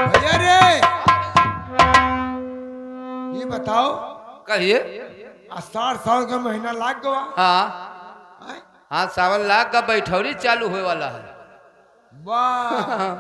भैया रे, ये बताओ, कहिए। आषाढ़ सावन का महीना लाग गवा। हाँ हैं? हाँ, सावन लाख का बैठौरी चालू होए वाला है। वाह,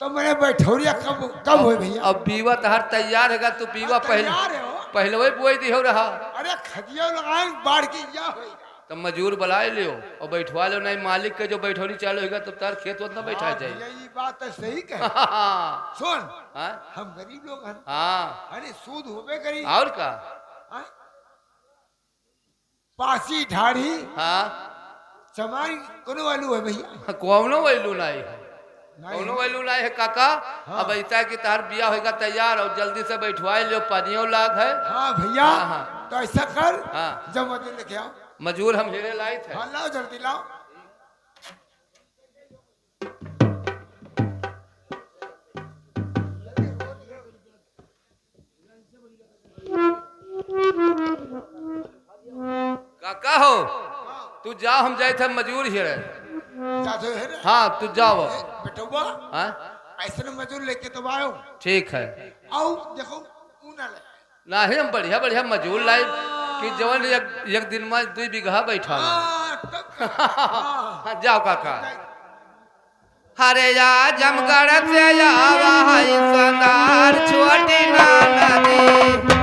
तो मैंने बैठौरिया कब कब हुई भैया? अब बीवा तहार तैयार हैगा, तू बीवा पहले तैयार है हो? पहले वही बोई दी हो रहा। अरे खदिया लगाए बाढ़ की या होएगा। तो मजूर बुलाए लियो और बैठवा लो, नहीं मालिक के जो बैठौरी चालू होगा तो तार खेत उतना बैठा हाँ जाए। भैया, ये बात तो सही कहे। हाँ सुन, हाँ हम गरीब लोग हैं। हाँ, अरे सूद होबे करी। और का। हाँ? पासी ढाढ़ी हाँ, चमारी कोनो वालू है भैया? कौनो वैलू नहीं है, नहीं कौनो है। वैलू नहीं है काका। हाँ। अब ऐसा कि तार बिया होगा तैयार और जल्दी से बैठवा लियो, पानियों लाग है। हाँ भैया, हाँ, हाँ। तो ऐसा कर, हाँ। जब मजदूर लेके आओ। मजूर हम हेरे लाए थे। हाँ लाओ, जल्दी लाओ। काका हो, तू जाओ, हम जाए थे मजूर हेरे। जाते है रे। हाँ तू जाओ। बेटुआ, हाँ ऐसे न मजदूर लेके तो आयो। ठीक है। आओ देखो, ऊना ले। ना ही हम बढ़िया बढ़िया मजूर लाए कि जवन एक दिन में 2 बीघा बैठा ले। हाँ, तब हाँ। हाँ, जाओ काका। हरे या जमगढ़ से आवा है संदार छोटी ना नदी।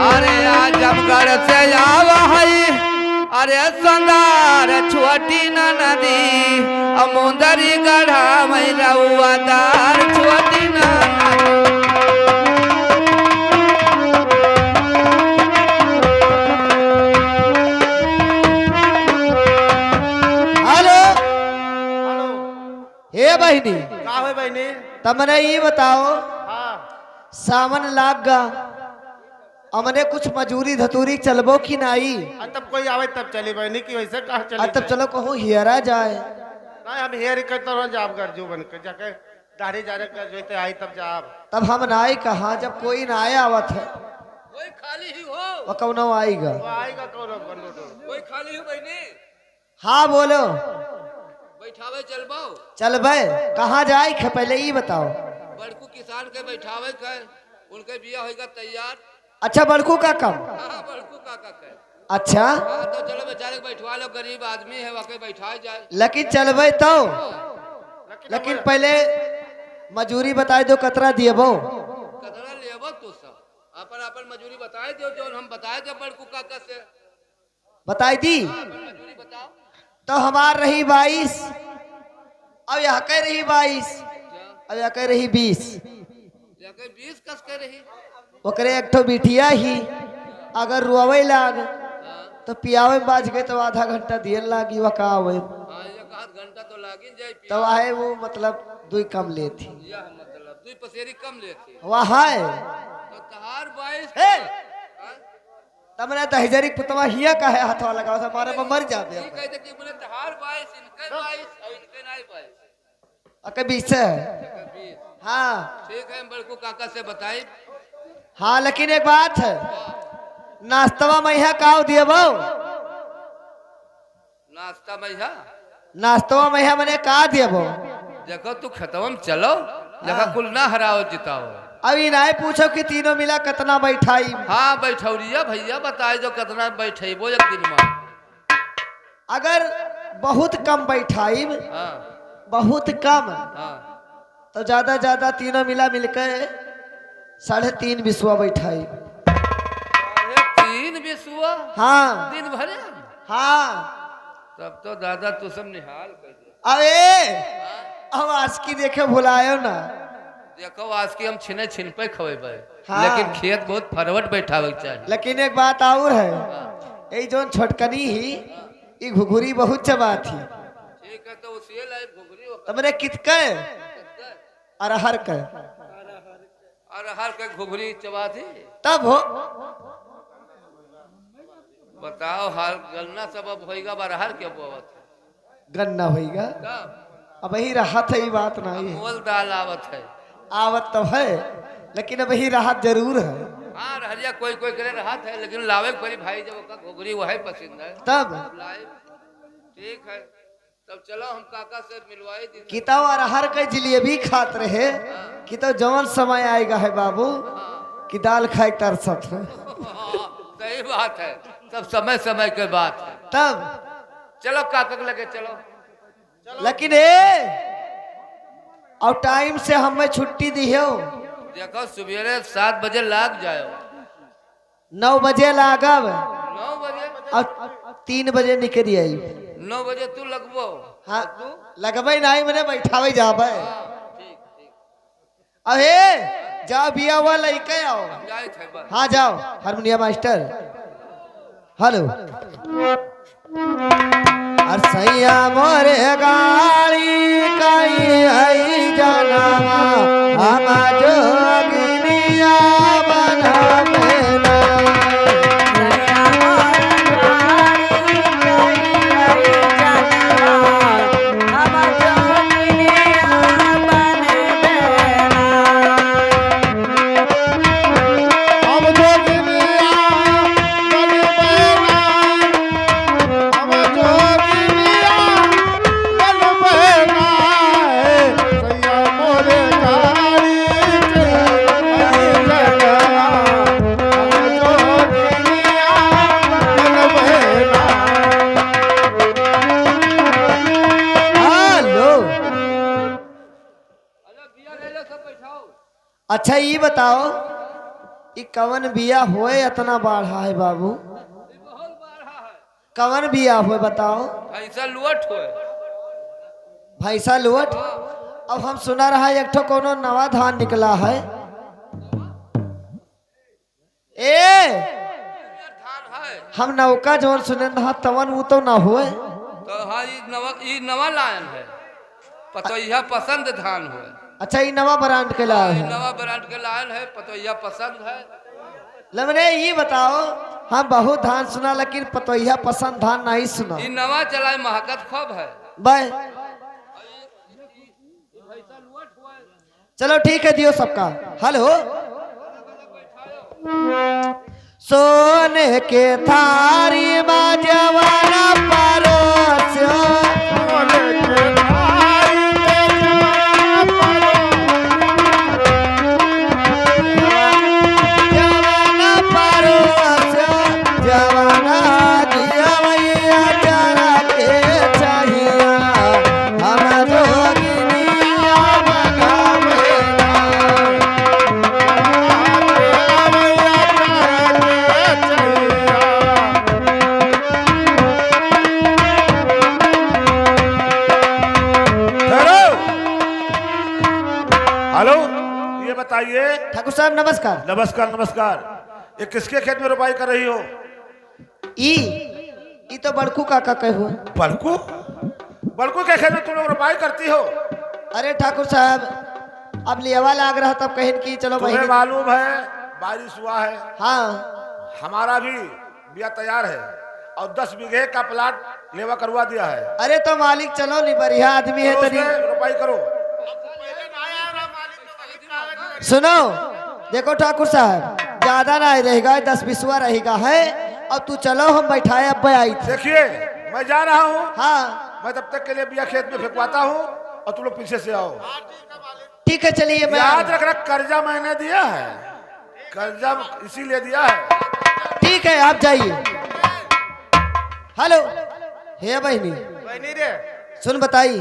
अरे या जमगढ़ से आवा है, अरे संदार छोटी ना नदी। अमुंदरी गढ़ा में रउआदार छोटी ना नदी। Hello hello. हे बहनी, का है बहनी? तमने ये बताओ, हाँ। सावन लाग गा, हमने कुछ मजूरी धतूरी चलबो कि नहीं? तब कोई आवे तब चली बहनी की, वैसे कहा चली तब चलो कहूँ हियरा जाए। नहीं, हम हेयर कर तो रोज आप कर जो बन के जाके दाढ़ी जाने कर जोते आई तब जाब। तब हम नाई कहा, जब कोई ना आया आवत है कोई खाली ही हो, वो कौनो आएगा। वो आएगा कौन बंदो तो। कोई खाली हो बहनी, हाँ बोलो, बैठावे चलबो। चल भाई कहाँ जाए खे पहले ये बताओ। बड़कू किसान के बैठावे कर, उनके बिया होगा तैयार। अच्छा बड़कू का कम। हाँ बड़कू काका के। अच्छा हाँ तो चलो बेचारे को बैठवा लो, गरीब आदमी है, वाकई बैठा जाए। लेकिन चलबे तो, लेकिन पहले मजूरी बताए दो कतरा दिएबो। कतरा लेबो तू सब अपन अपन मजूरी बताए दो, जो हम बताए थे बड़कू काका से। बताई दी अपन मजूरी बताओ। तो हमार रही 22, अब यहाँ कह रही 22, अब यहाँ कह रही 20। जाके 20 कस के रही। ओकरे एक ठो बिटिया ही अगर रुआवे लाग तो पियावे में बाज गए तो आधा घंटा दिए लागी वकावे, हाँ एक आध घंटा तो लागिन जाए। तो आए वो मतलब 2 कम लेती यह मतलब 2 पसेरी कम लेती। वहाँ है। तो तहार 22। हे! हाँ? तब मैंने दहजरी पुतवा हिया का है हाथवा लगा था, हमारे में मर जाते ये कहते कि बोले तहार 22, इनके 22 और इनके नहीं 22। अके 20 है। 20। हाँ ठीक है, हम बड़कू काका से बताई। हाँ, लेकिन एक बात है, नाश्तवा में यहाँ काव दिए बो, नाश्ता भैया नाश्तवा में यहाँ मैंने का दिए बो। देखो तू खतम चलो, लगा कुल ना हराओ जिताओ। अभी नहीं पूछो कि तीनों मिला कितना बैठाई। हाँ बैठौरिया भैया बताए जो कितना बैठेबो एक दिन में। अगर बहुत कम बैठाई, हाँ बहुत कम, हाँ। तो ज्यादा तीनों मिला मिलकर 3.5 बिस्वा बैठाई। 3 बिस्वा हाँ दिन भरे। हाँ। तब तो दादा तू सब निहाल कर दे। अबे अब आज की देखे भुलायो ना। देखो आज की हम छिने छिन पे खवेबे। हाँ। लेकिन खेत बहुत फरवट बैठावे के चाहिए। लेकिन एक बात और है, ये जो छोटकनी ही ये घुघुरी बहुत चबा थी। ठीक है, तो उसी लाइफ घुघरी तमरे कितके अरहर के, और हर के घुघरी चबा थी। तब हो बताओ हाल गलना सब अब होएगा बाहर के बोवत गन्ना होइगा कब अब ही राहत है, ये बात नहीं है। मोल दाल आवत है। आवत तो है लेकिन अब ही राहत जरूर है। हाँ रहरिया कोई कोई करे राहत है लेकिन लावे के पड़ी भाई जब ओका घोघरी वही पसंद है तब लाए। ठीक है तब चलो हम काका से मिलवाई दी। किताब और हर के जलेबी खात रहे कि तो जवन समय आएगा है बाबू कि दाल खाए तरसत है। सही बात है सब समय समय के बात है। तब चलो काका के लगे चलो। लेकिन और टाइम से हमें छुट्टी दी हो। देखो सवेरे 7 बजे लाग जाओ। 9 बजे लागब 9 बजे और 3 बजे निकल आई। 9 बजे तू लगबो। हाँ लगबे नहीं मैंने बैठावे जाबे। ठीक ठीक अहे जाओ बिया हुआ लेके आओ। जाए थे बस। हाँ जाओ हारमोनिया मास्टर। हेलो अरसैया मोरे गाड़ी कहीं आई जाना हम जोगिनिया बनावेना। अच्छा ये बताओ ये कवन बिया होए इतना बाढ़ा है बाबू? कवन बिया हुए बताओ? ऐसा लुअट हुए भैंसा लुअट। अब हम सुना रहा एक ठो कोनो नवा धान निकला है। धान है हम नौका जोन सुने रहा तवन वो तो ना हुए। तो हाँ ये नवा लायन है पतोहिया पसंद धान हुए। अच्छा ये नवा ब्रांड के लाया है। नवा ब्रांड के लायन है पतोहिया पसंद है। लमने ये बताओ हम बहुत धान सुना लेकिन पतोहिया पसंद धान नहीं सुना। ये नवा चलाए महकत खूब है। बाय चलो ठीक है दियो सबका। हेलो सोने के थारी बाजवाना परोस ठाकुर साहब नमस्कार। नमस्कार नमस्कार। ये किसके खेत में रोपाई कर रही हो? ई तो बड़कू काका कहो। बड़कू बड़कू के खेत में तुम लोग रोपाई करती हो? अरे ठाकुर साहब अब लेवा लाग रहा तब कहें कि चलो तुम्हें भाई। मालूम है बारिश हुआ है। हाँ हमारा भी बिया तैयार है और 10 बीघे का प्लाट लेवा करवा दिया है। अरे तो मालिक चलो नहीं बढ़िया आदमी है तो तनी उसमें रोपाई करो। सुनो देखो ठाकुर साहब ज्यादा नहीं रहेगा 10-20 रहेगा है। अब तू चलो हम बैठाए अब आई थे। देखिए मैं जा रहा हूँ। हाँ मैं तब तक के लिए बिया खेत में फेंकवाता हूँ और तुम लोग पीछे से आओ। ठीक है चलिए मैं याद रखना कर्जा मैंने दिया है। कर्जा इसीलिए दिया है। ठीक है आप जाइए। हेलो हे बहनी बहनी रे सुन बताई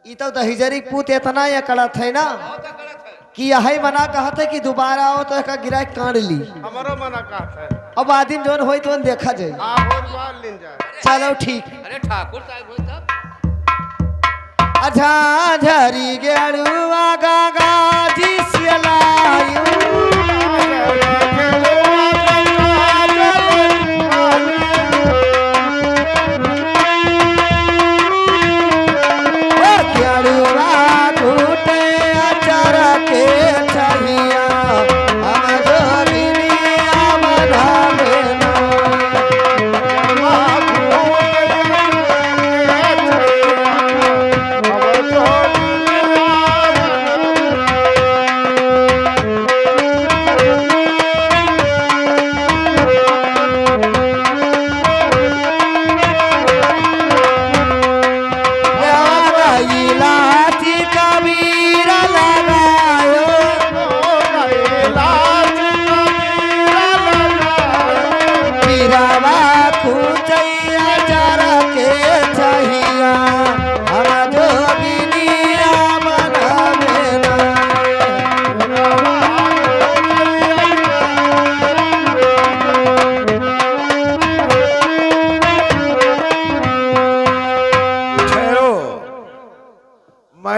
ई तो दहिजरी पूत इतना या कड़त है ना कि यही मना कहा था कि दोबारा आओ तो एक गिरा काट ली। हमारो मना का है। अब आदिम जोन हो तो देखा जाए। चलो ठीक। अरे ठाकुर साहब हो तब अच्छा झरी गेरुआ गागा जी सिलायू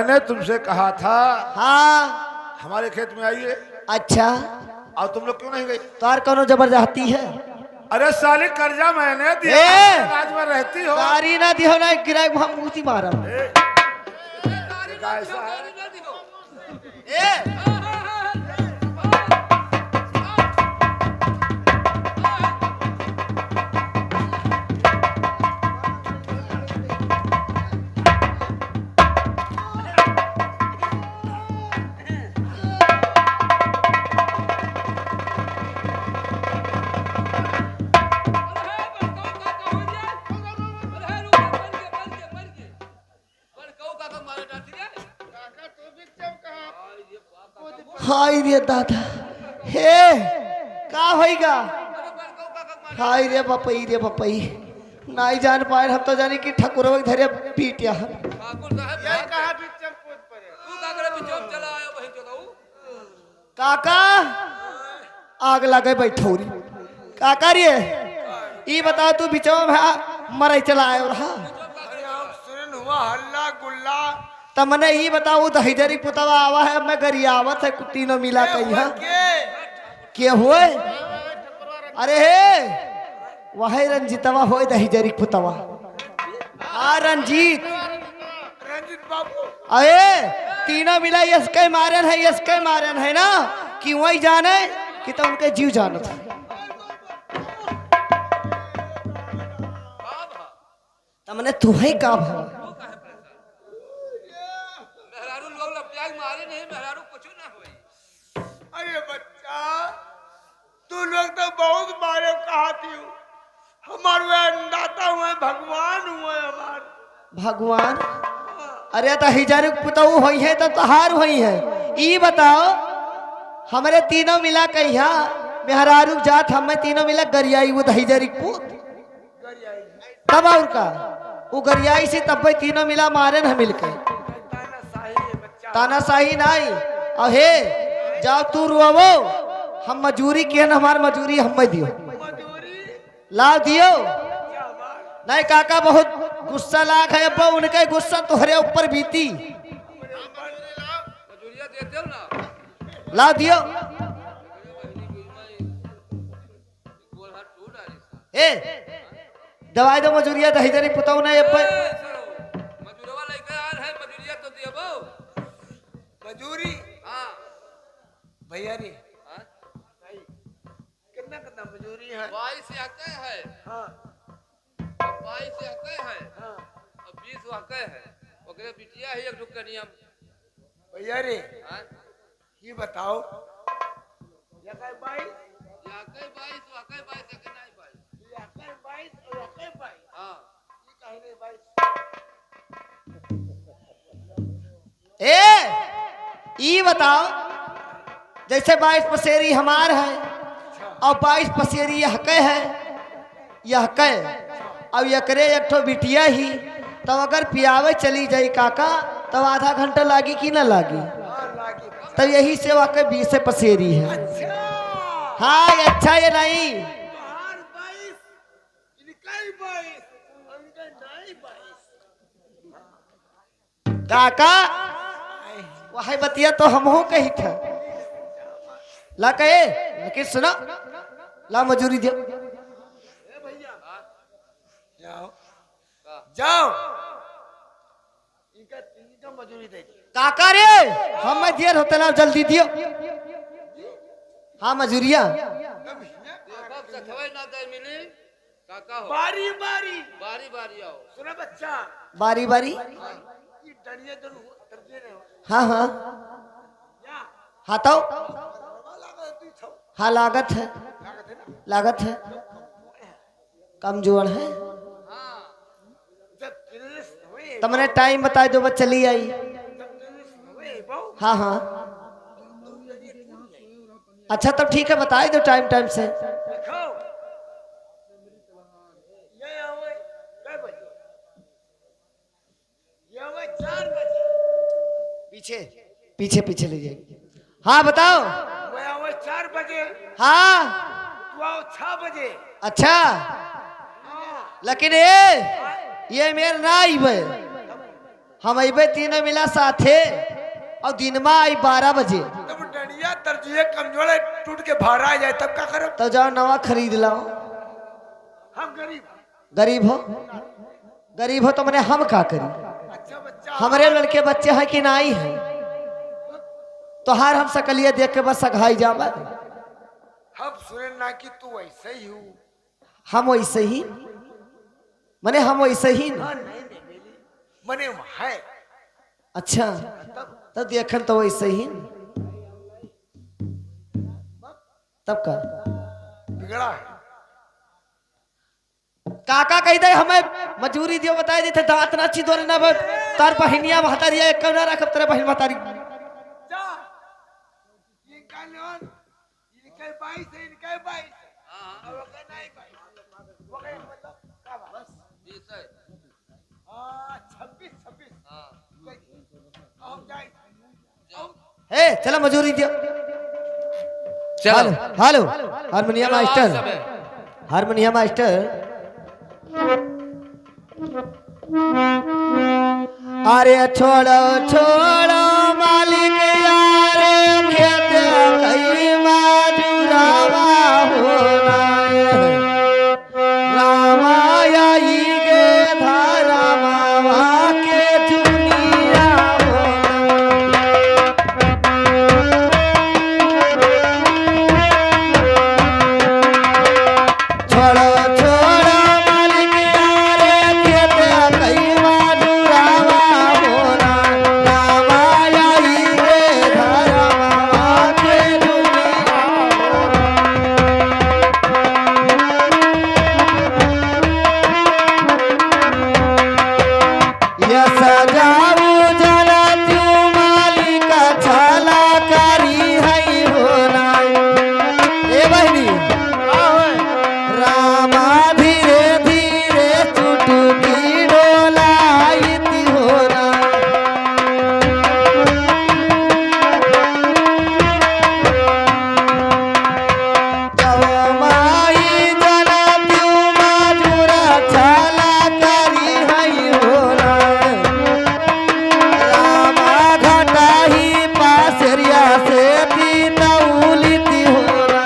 मैंने तुमसे कहा था हाँ हमारे खेत में आइए, अच्छा और तुम लोग क्यों नहीं गई? तार कोनो जबरदस्ती है? अरे साली कर्जा मैंने दिया, ए! राज में रहती हो। गाड़ी ना दियो ना गिराए हम मूती मारा देखा ऐसा है? हाय रे दादा हे का होइगा? हाय रे बपई रे बपई नहीं जान पाए हम तो जानी कि ठकुरवा के धरे पीटिया यही कहा बिचम पूछ पड़े। काका आग लगे बैठौरी काका रे ई बताओ तू बिचवा में मरे चला आयो रहा अरे हम सुन हुआ हल्ला गुल्ला तब मने ई बताओ दहिजरी पुतवा आवा है मैं गरियावत है कुट्टी न मिला कही है के हुए? अरे हे वही रंजीतवा होए दहिजरी पुतवा। हाँ रंजीत रंजीत बाबू अरे तीनों मिला यसके मारन है ना कि वही जाने कि तो उनके जीव जानो था। तमने तुम्हें का भाव अरे बच्चा तू लोग तो बहुत मारे कहाती हो, हमारे अन्नदाता हुए भगवान हुए हमारे भगवान। अरे तो हिजर पुतऊ होई है तो तहार होई है। ई बताओ हमारे तीनों मिला कहिया मेहरारू जात हमें तीनों मिला गरियाई वो दहिजरी पुत तब और का वो गरियाई से तब भाई तीनों मिला मारे न मिलके तानाशाही नहीं। अहे जाओ तू रुआवो हम मजूरी के न हमार मजूरी हमें दियो लाओ दियो नहीं काका बहुत गुस्सा लाग है अब उनके गुस्सा तुहरे ऊपर बीती लाओ दियो ए दवाई दो मजूरिया दहिजरी पुताऊ नहीं अब मजूरी भैया रे कितना कितना मजूरी है? 22 हके है हाँ 22 हके है हाँ और 20 हके है ओकरे बिटिया ही एक ठुक नियम भैया रे हां ये बताओ या काय 22 हके 22 हके 22 हके नहीं 22 या काय 22 और या काय 22 हां ये काहे नहीं 22 ए ई बताओ जैसे 22 पसेरी हमार है और 22 पसेरी यह के है यह के अब यकरे एक ठो बिटिया ही तब अगर पियावे चली जाई काका तब आधा घंटा लागी कि ना लागी? लागी तब यही से वाकई 20 पसेरी है। अच्छा हाँ ये अच्छा ये नहीं बाहर 22 इनका ही 22 उनका नहीं 22 काका वही बतिया तो हम हो कही था ला कहे लेकिन सुना ला मजूरी दियो जाओ जाओ इनका मजूरी दे दी काका रे हम मैं देर होते ना जल्दी दियो। हाँ मजूरिया देखब सखवे ना दे मिली काका हो बारी बारी बारी बारी आओ सुना बच्चा बारी बारी ये डरिए तो तरजे रहे हो हाँ हाँ या हाँ तो लगा तू छो हाँ लागत है लागत है ना लागत है कमजोर है जब पुलिस हुए तुमने टाइम बता दो बस चली आई। जब पुलिस हुए बहु हाँ हाँ अच्छा तब ठीक है बता दो टाइम टाइम से। देखो ये आवे कै बजे ये आवे 4 बजे पीछे पीछे पीछे ले जाएगी। हाँ बताओ। वो आवे 4 बजे हाँ तू आओ 6 बजे अच्छा हाँ लेकिन ये मेरे ना आई बे हम अबे तीनों मिला साथे और दिनमा आई 12 बजे। तब डंडिया तरजुए कमजोर है, टूट के भाड़ा आ जाए तब क्या करो? तो जाओ नवा खरीद लाओ। हम गरीब। गरीब हो, गरीब हो तो मैंने हम का करी? अच्छा बच्चा हमारे लड़के बच्चे हैं कि नहीं है? तो हार हम सकलिए देख के बस सघाई जावा। हम सुने ना कि तू ऐसे ही हूँ। हम वैसे ही मने हम वैसे ही ना। हाँ, नहीं बेली मने है। अच्छा तब देखन तो वैसे ही न। तब का बिगड़ा है। काका कह दे हमें मजूरी दियो बताए देते दांत ना चिदोरे ना बस तार बहनिया महतारिया एक ना रखब तेरे बहन महतारी। जा इनका लोन इनके 22 है, इनके 22 हाँ ओके नहीं 22 ओके मतलब क्या बस 20 है। हाँ 26 हाँ हम जाए ए चलो मजूरी दियो। चलो हेलो हारमोनियम मास्टर, सबे। Harmonium master. अरे छोड़ो छोड़ो मालिक यारे खेत कई मजूरावा होना रामाई गे धारा मावा के दुनिया छोड़ो छोड़ो मालिक यारे खेत कई मजूरावा होना रामाई गे धारा मावा के दुनिया ये सजाऊ जला तू मालिक छला करी है होना। ए बहनी रामा धीरे धीरे चुटकी डोलाइती होना। माई जला तू मजूरा छला करी है होना रामा घाटा ही पासरिया से दीनौलिती होना।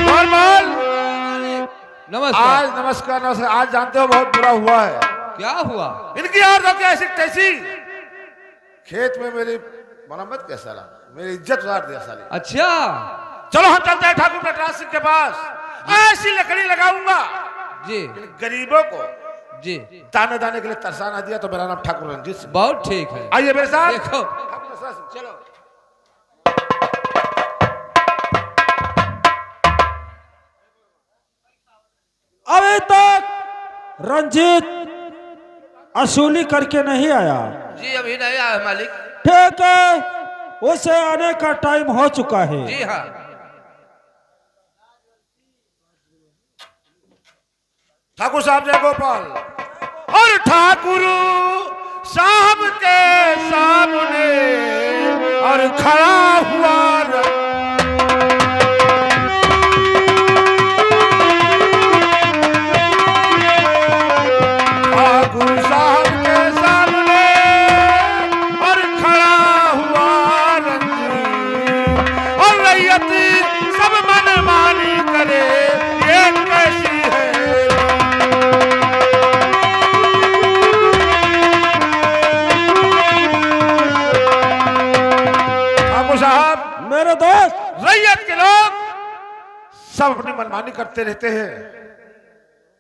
नॉर्मल। नमस्कार। आज नमस्कार नमस्कार। आज जानते हो बहुत बुरा हुआ है। क्या हुआ? इनकी आदत ऐसी तैसी खेत में मेरी मरम्मत के साला मेरी इज्जत उतार दिया साले। अच्छा चलो हम चलते हैं ठाकुर नटराज सिंह के पास। ऐसी लकड़ी लगाऊंगा जी इन गरीबों को जी ताने दाने के लिए तरसाना दिया। तो मेरा नाम ठाकुर रंजीत सिंह। बहुत ठीक है। आइए मेरे साथ। देखो ठाकुर नटराज सिंह। चलो अभी तक रंजीत असूली करके नहीं आया। जी अभी नहीं आया मालिक। ठीक है, उसे आने का टाइम हो चुका है। जी हाँ ठाकुर साहब जय गोपाल। और ठाकुर साहब के सामने और खड़ा हुआ ठाकुर साहब के सामने और खड़ा हुआ रंजीत। और रैयत सब मनमानी करे ये कैसी है। ठाकुर साहब मेरे दोस्त, रैयत के लोग सब अपनी मनमानी करते रहते हैं।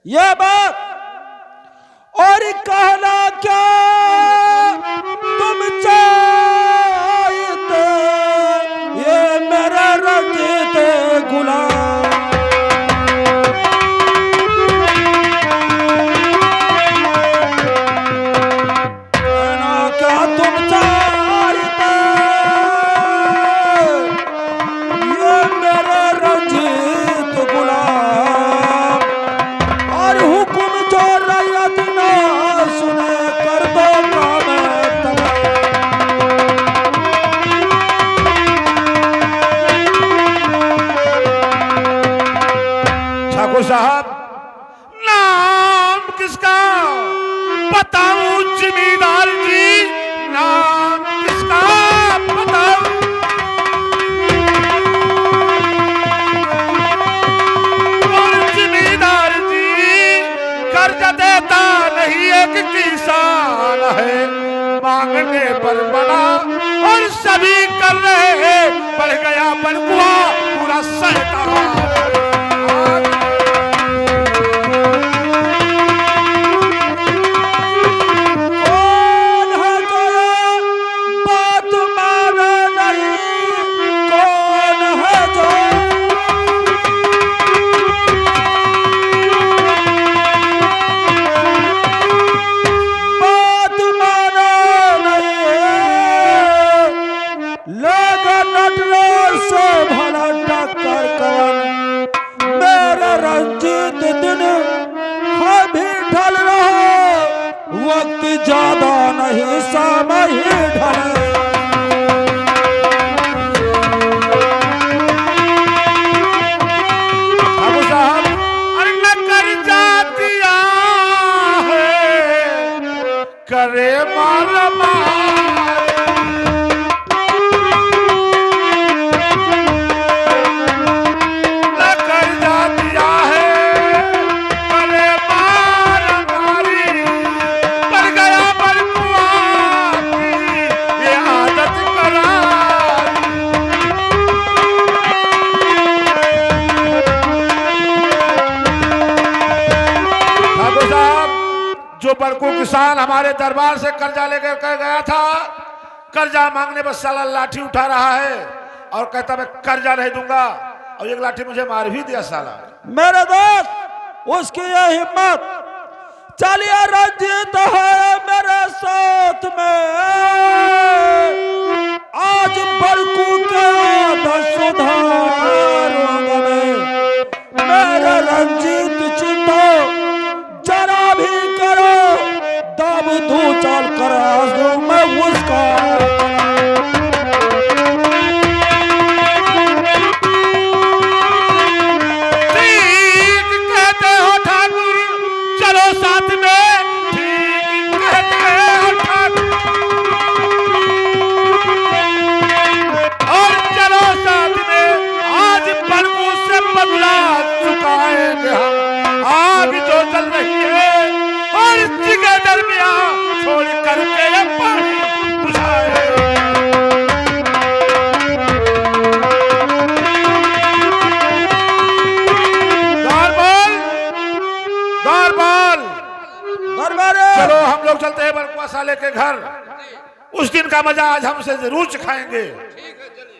यह बात और कहना क्या तुम चाहते ये मेरा रंजीत गुलाम। कहना क्या तुम चाहते ये मेरा रंजीत गुलाम। और हुकुम जो रैयत ना सुने कर दो काम तमाम। सभी कर रहे, बढ़ गया बनकुआ पूरा सहता। ज्यादा नहीं समय ढले। बाबू साहब अरे न कर जातिया है करे मार बड़कू किसान हमारे दरबार से कर्जा लेकर कर गया था। कर्जा मांगने पर साला लाठी उठा रहा है और कहता मैं कर्जा नहीं दूंगा, और एक लाठी मुझे मार भी दिया साला। मेरे दोस्त उसकी ये हिम्मत, चलिए रंजीत है मेरे साथ में, आज बड़कू के सुधारूंगा मैं। मेरे रंजीत चिंता जरा भी करो, दब दू चल कर आजू मैं उसका। ठीक कहते हो ठाकुर, चलो साथ में। ठीक कहते हो ठाकुर, और चलो साथ में। आज बड़कू से बदला चुकाएंगे हम। आग जो जल रही है और इसी के दरमियान छोड़ करके ये पानी बुझाए। चलो हम लोग चलते हैं बड़कुआ साले के घर। उस दिन का मजा आज हमसे जरूर चखाएंगे।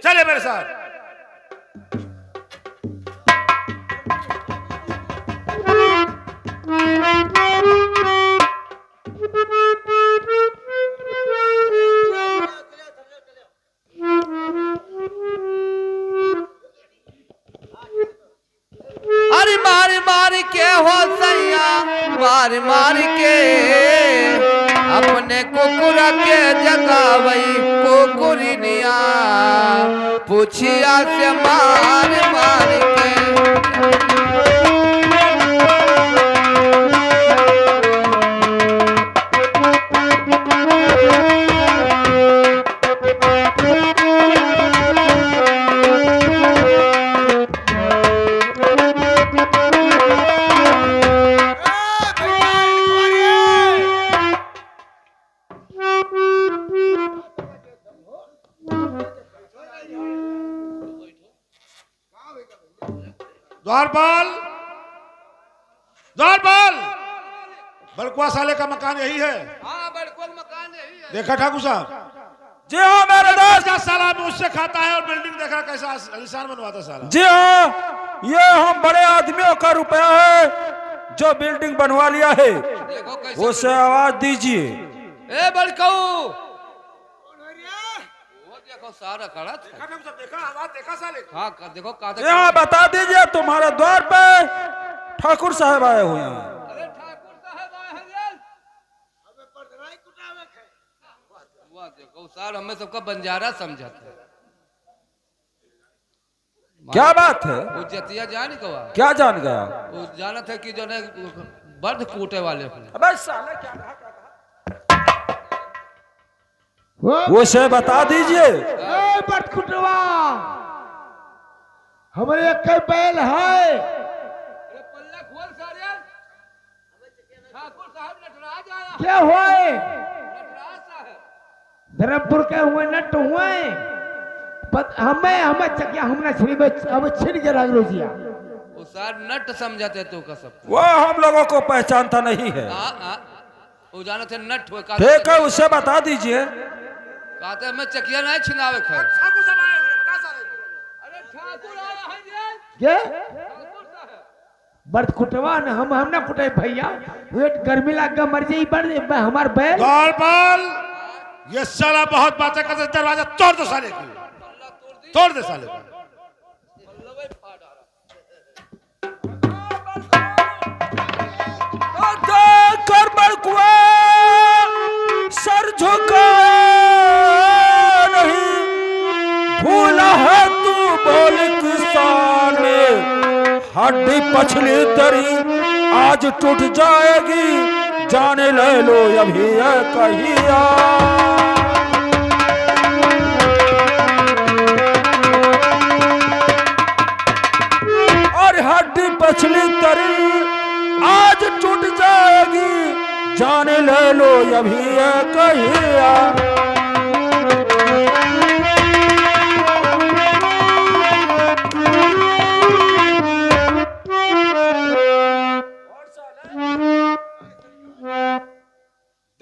चले मेरे साथ। अरे मार मार के हो सैया, मार मार के अपने कुकुरा के जगावई कुकुरनिया, पूछिया से मार मार के। द्वारपाल, द्वारपाल, बड़कुआ साले का मकान यही है। हाँ बड़कुआ मकान यही है। देखा ठाकुर साहब? जी हाँ मेरे दोस्त। क्या साला मुझसे खाता है और बिल्डिंग देखा कैसा आलीशान बनवाता साला। जी हाँ, ये हम बड़े आदमियों का रुपया है जो बिल्डिंग बनवा लिया है। देखो कैसे उसे आवाज दीजिए। ए बड़कू, वो देखो सारा खड़ा था। देखा आवाज देखा साले। हाँ देखो जी हाँ बता दीजिए, तुम्हारे द्वार पे ठाकुर साहब आए हुए हैं। अरे ठाकुर साहब आए हैं। वाह देखो सार, हमें सबका बंजारा समझाते हैं। क्या बात है? वो जतिया जान कवा, क्या जान गया? वो जाना था कि जो है बर्द कूटे वाले को। अबे साले क्या कहा? उसे बता दीजिए। बटखुटवा हमारे एक बैल है। पल्ला खोल सारे। ठाकुर साहब नटराज आया। क्या हुआ है? नटराज साहब धर्मपुर के हुए नट हुए हमें चकिया हमने छिड़ी अब छिड़ के रख रोजिया वो सार नट समझते तो का सब वो हम लोगों को पहचानता नहीं है। वो जाने थे नट हुए ठीक है, उससे बता दीजिए। कहते मैं चकिया नहीं छिनावे खैर क्या बर्द कुटवा न हम ना कुटे भैया वेट गर्मी लग गया मर जाई बड़ हमार बैल गोलमाल ये साला बहुत बातें करते, दरवाजा तोड़ दो साले की, तोड़ दे साले को। कर बड़कुआ सर झुका नहीं, भूला है तू बोल किसान, हड्डी पछली तेरी आज टूट जाएगी, जाने ले लो अभी है कहिया। और हड्डी पछली तेरी आज टूट जाएगी, जाने ले लो अभी है कहिया।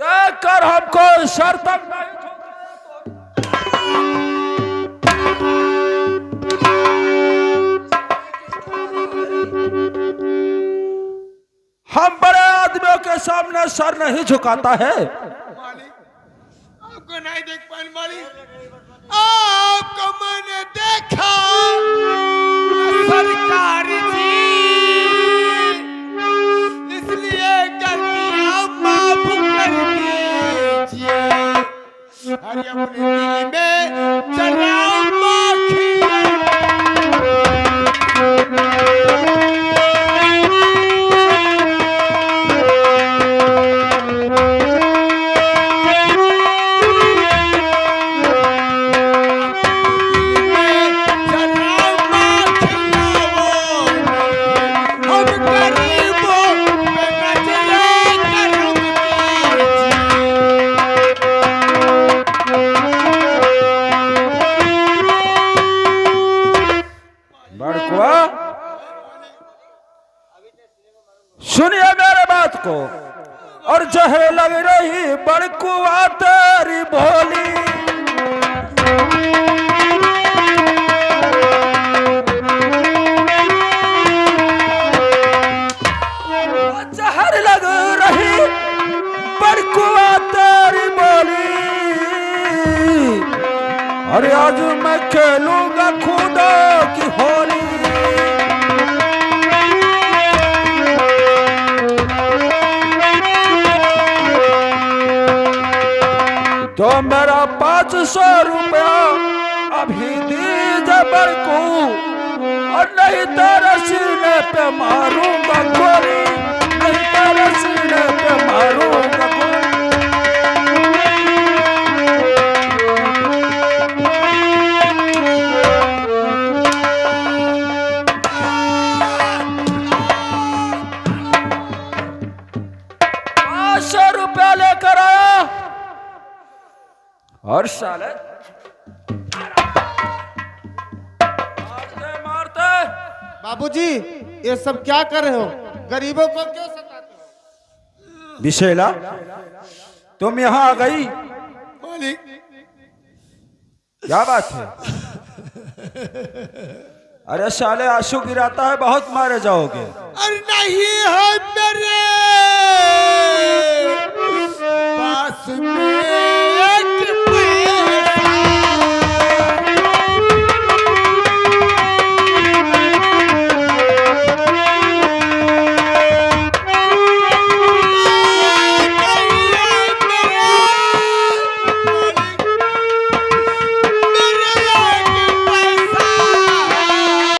देखकर हमको शर्त हम बड़े आदमियों के सामने सर नहीं झुकाता है। मालिक आपको नहीं देख पाए मालिक, आपको मैंने देखा सरकारी जी, इसलिए गलतियां माफ कर दीजिए। अरे अपने दिल में जरा माखी सुनिए मेरे बात को, और जहर लग रही बड़कुआ तेरी भोली, जहर लग रही बड़कुआ तेरी बोली, अरे आज मैं खेलूंगा खुदा की होली। तो मेरा 500 रुपया अभी दीजिए बड़कू, और नहीं तेरे सीने पे मारूंगा गोली, नहीं तेरे सीने पे मारूंगा गोली। ₹500 लेकर आया, और साले मारते मारते। बाबूजी ये सब क्या कर रहे हो, गरीबों को क्यों सताते हो? विशेला तुम यहाँ आ गई, मालिक क्या बात है? अरे साले आंसू गिराता है, बहुत मारे जाओगे। अरे नहीं है मेरे